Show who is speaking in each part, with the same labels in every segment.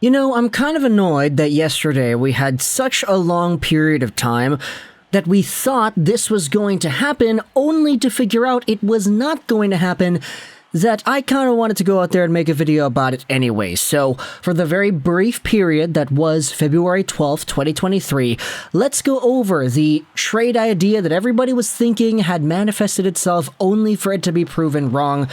Speaker 1: You know, I'm kind of annoyed that yesterday we had such a long period of time that we thought this was going to happen, only to figure out it was not going to happen, that I kind of wanted to go out there and make a video about it anyway. So, for the very brief period that was February 12th, 2023, let's go over the trade idea that everybody was thinking had manifested itself only for it to be proven wrong.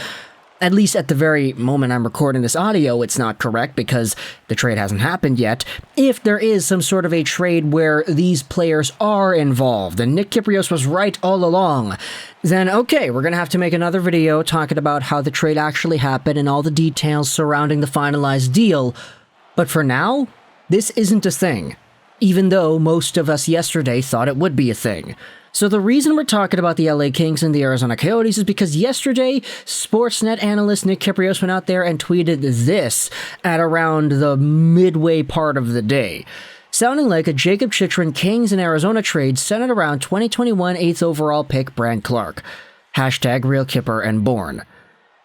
Speaker 1: At least at the very moment I'm recording this audio, it's not correct because the trade hasn't happened yet. If there is some sort of a trade where these players are involved, and Nick Kypreos was right all along, then okay, we're going to have to make another video talking about how the trade actually happened and all the details surrounding the finalized deal. But for now, this isn't a thing, even though most of us yesterday thought it would be a thing. So the reason we're talking about the LA Kings and the Arizona Coyotes is because yesterday, Sportsnet analyst Nick Kypreos went out there and tweeted this at around the midway part of the day, sounding like a Jakob Chychrun Kings and Arizona trade centered around 2021 8th overall pick Brandt Clarke. Hashtag Real Kipper and Born.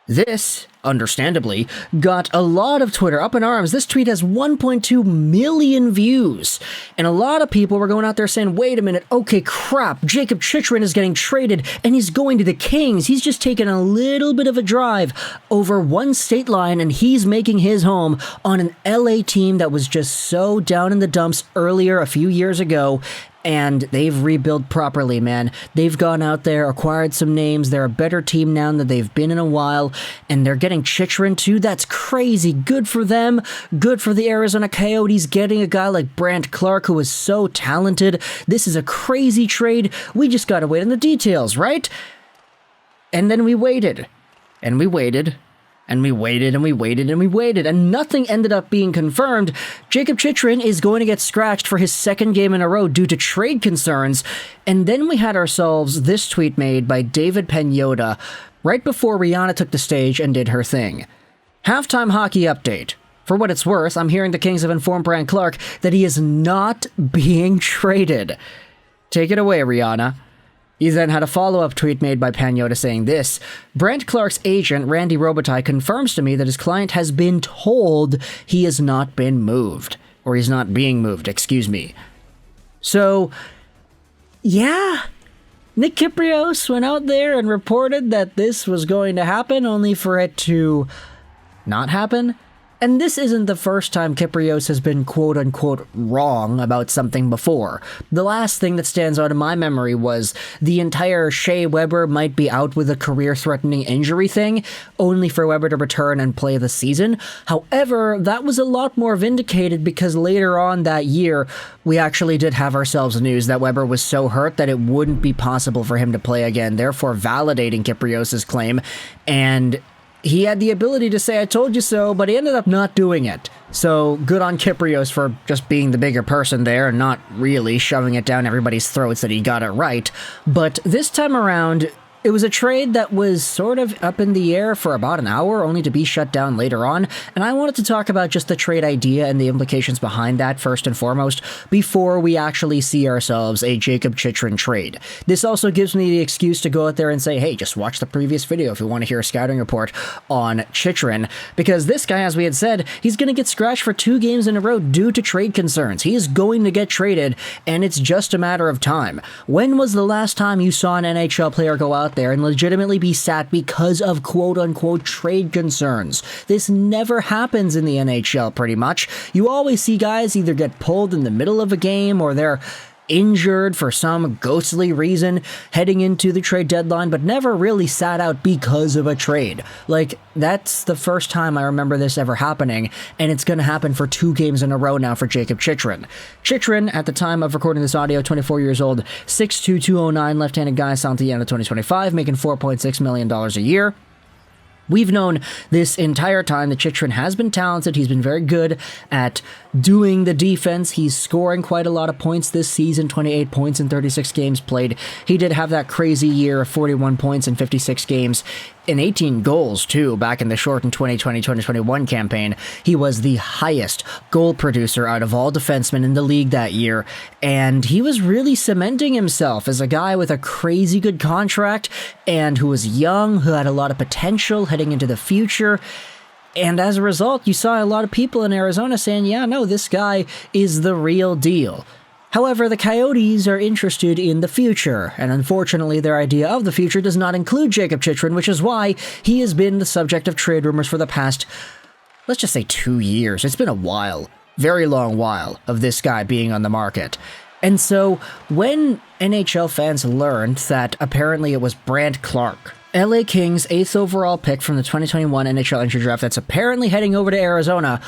Speaker 1: This, understandably, got a lot of Twitter up in arms. This tweet has 1.2 million views. And a lot of people were going out there saying, wait a minute, okay, crap, Jakob Chychrun is getting traded and he's going to the Kings. He's just taken a little bit of a drive over one state line and he's making his home on an LA team that was just so down in the dumps earlier a few years ago. And they've rebuilt properly, man. They've gone out there, acquired some names. They're a better team now than they've been in a while. And they're getting Chychrun too. That's crazy. Good for them. Good for the Arizona Coyotes getting a guy like Brandt Clarke who is so talented. This is a crazy trade. We just gotta wait on the details, right? And then we waited. And we waited. And we waited, and we waited, and we waited, and nothing ended up being confirmed. Jakob Chychrun is going to get scratched for his second game in a row due to trade concerns. And then we had ourselves this tweet made by David Penyota right before Rihanna took the stage and did her thing. Halftime hockey update. For what it's worth, I'm hearing the Kings have informed Brandt Clarke that he is not being traded. Take it away, Rihanna. He then had a follow-up tweet made by Penyota saying this: Brandt Clarke's agent, Randy Robitaille, confirms to me that his client has been told he has not been moved. Or he's not being moved, excuse me. So, yeah. Nick Kypreos went out there and reported that this was going to happen, only for it to not happen. And this isn't the first time Kypreos has been quote-unquote wrong about something before. The last thing that stands out in my memory was the entire Shea Weber might be out with a career-threatening injury thing, only for Weber to return and play the season. However, that was a lot more vindicated because later on that year, we actually did have ourselves news that Weber was so hurt that it wouldn't be possible for him to play again, therefore validating Kypreos' claim. And he had the ability to say, I told you so, but he ended up not doing it. So good on Kypreos for just being the bigger person there and not really shoving it down everybody's throats that he got it right. But this time around, it was a trade that was sort of up in the air for about an hour, only to be shut down later on, and I wanted to talk about just the trade idea and the implications behind that first and foremost, before we actually see ourselves a Jakob Chychrun trade. This also gives me the excuse to go out there and say, hey, just watch the previous video if you want to hear a scouting report on Chychrun, because this guy, as we had said, he's going to get scratched for 2 games in a row due to trade concerns. He is going to get traded, and it's just a matter of time. When was the last time you saw an NHL player go out there and legitimately be sat because of quote-unquote trade concerns? This never happens in the NHL, pretty much. You always see guys either get pulled in the middle of a game or they're injured for some ghostly reason heading into the trade deadline, but never really sat out because of a trade. Like, that's the first time I remember this ever happening, and it's going to happen for 2 games in a row now for Jakob Chychrun. Chychrun, at the time of recording this audio, 24 years old, 6'2", 209, left-handed guy, signed to the end of 2025, making $4.6 million a year. We've known this entire time that Chychrun has been talented. He's been very good at doing the defense. He's scoring quite a lot of points this season, 28 points in 36 games played. He did have that crazy year of 41 points in 56 games and 18 goals, too, back in the shortened 2020-2021 campaign. He was the highest goal producer out of all defensemen in the league that year, and he was really cementing himself as a guy with a crazy good contract and who was young, who had a lot of potential heading into the future. And as a result, you saw a lot of people in Arizona saying, yeah, no, this guy is the real deal. However, the Coyotes are interested in the future, and unfortunately their idea of the future does not include Jakob Chychrun, which is why he has been the subject of trade rumors for the past, let's just say 2 years. It's been a while, very long while, of this guy being on the market. And so, when NHL fans learned that apparently it was Brandt Clarke, LA Kings' 8th overall pick from the 2021 NHL Entry Draft that's apparently heading over to Arizona,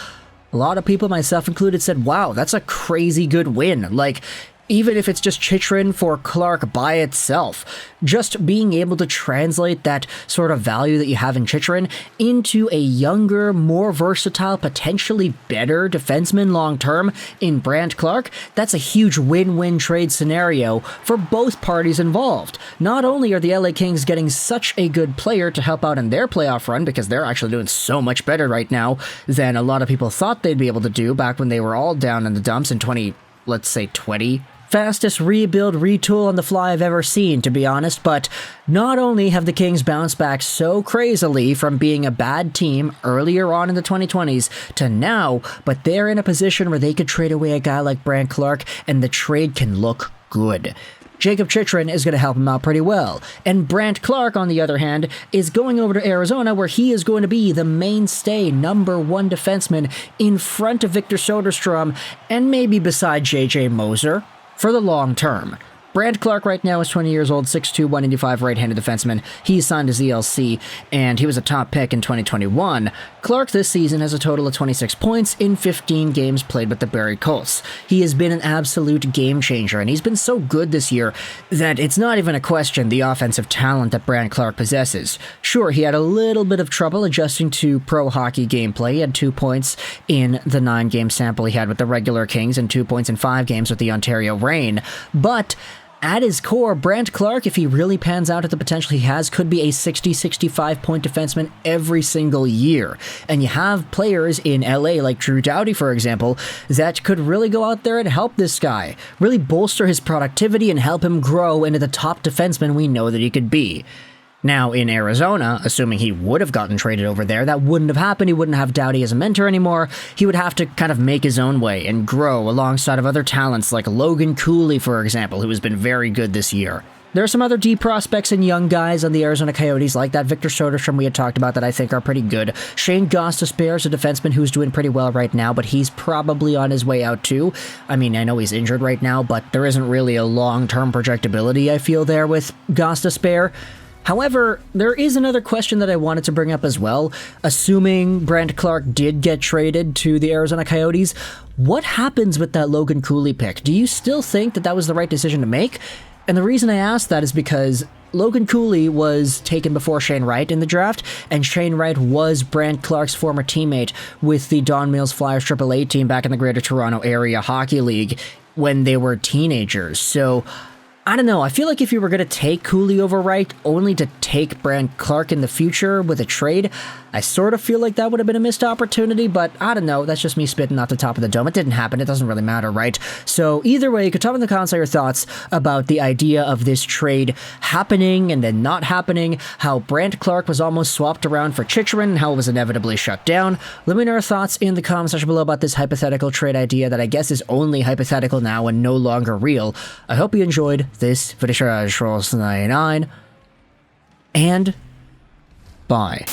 Speaker 1: a lot of people, myself included, said, wow, that's a crazy good win. Like, even if it's just Chychrun for Clarke by itself, just being able to translate that sort of value that you have in Chychrun into a younger, more versatile, potentially better defenseman long-term in Brandt Clarke, that's a huge win-win trade scenario for both parties involved. Not only are the LA Kings getting such a good player to help out in their playoff run, because they're actually doing so much better right now than a lot of people thought they'd be able to do back when they were all down in the dumps in 2020. Fastest rebuild retool on the fly I've ever seen, to be honest, but not only have the Kings bounced back so crazily from being a bad team earlier on in the 2020s to now, but they're in a position where they could trade away a guy like Brandt Clarke and the trade can look good. Jakob Chychrun is going to help him out pretty well, and Brandt Clarke, on the other hand, is going over to Arizona where he is going to be the mainstay number 1 defenseman in front of Victor Soderstrom and maybe beside JJ Moser for the long term. Brandt Clarke right now is 20 years old, 6'2", 185 right-handed defenseman. He signed his ELC, and he was a top pick in 2021. Clarke this season has a total of 26 points in 15 games played with the Barrie Colts. He has been an absolute game changer, and he's been so good this year that it's not even a question the offensive talent that Brandt Clarke possesses. Sure, he had a little bit of trouble adjusting to pro hockey gameplay. He had 2 points in the 9-game sample he had with the regular Kings and 2 points in 5 games with the Ontario Reign, but at his core, Brandt Clarke, if he really pans out at the potential he has, could be a 60-65 point defenseman every single year. And you have players in LA like Drew Doughty, for example, that could really go out there and help this guy, really bolster his productivity and help him grow into the top defenseman we know that he could be. Now, in Arizona, assuming he would have gotten traded over there, that wouldn't have happened. He wouldn't have Doughty as a mentor anymore. He would have to kind of make his own way and grow alongside of other talents like Logan Cooley, for example, who has been very good this year. There are some other deep prospects and young guys on the Arizona Coyotes, like that Victor Soderstrom we had talked about, that I think are pretty good. Shane Gostisbehere is a defenseman who's doing pretty well right now, but he's probably on his way out too. I mean, I know he's injured right now, but there isn't really a long-term projectability, I feel, there with Gostisbehere. However, there is another question that I wanted to bring up as well. Assuming Brandt Clarke did get traded to the Arizona Coyotes, what happens with that Logan Cooley pick? Do you still think that that was the right decision to make? And the reason I ask that is because Logan Cooley was taken before Shane Wright in the draft, and Shane Wright was Brandt Clarke's former teammate with the Don Mills Flyers AAA team back in the Greater Toronto Area Hockey League when they were teenagers. So I don't know, I feel like if you were going to take Cooley over Wright, only to take Brandt Clarke in the future with a trade, I sort of feel like that would have been a missed opportunity, but I don't know, that's just me spitting off the top of the dome. It didn't happen, it doesn't really matter, right? So either way, you could talk in the comments your thoughts about the idea of this trade happening and then not happening, how Brandt Clarke was almost swapped around for Chychrun, and how it was inevitably shut down. Let me know your thoughts in the comment section below about this hypothetical trade idea that I guess is only hypothetical now and no longer real. I hope you enjoyed this video, Juraj 99, and bye.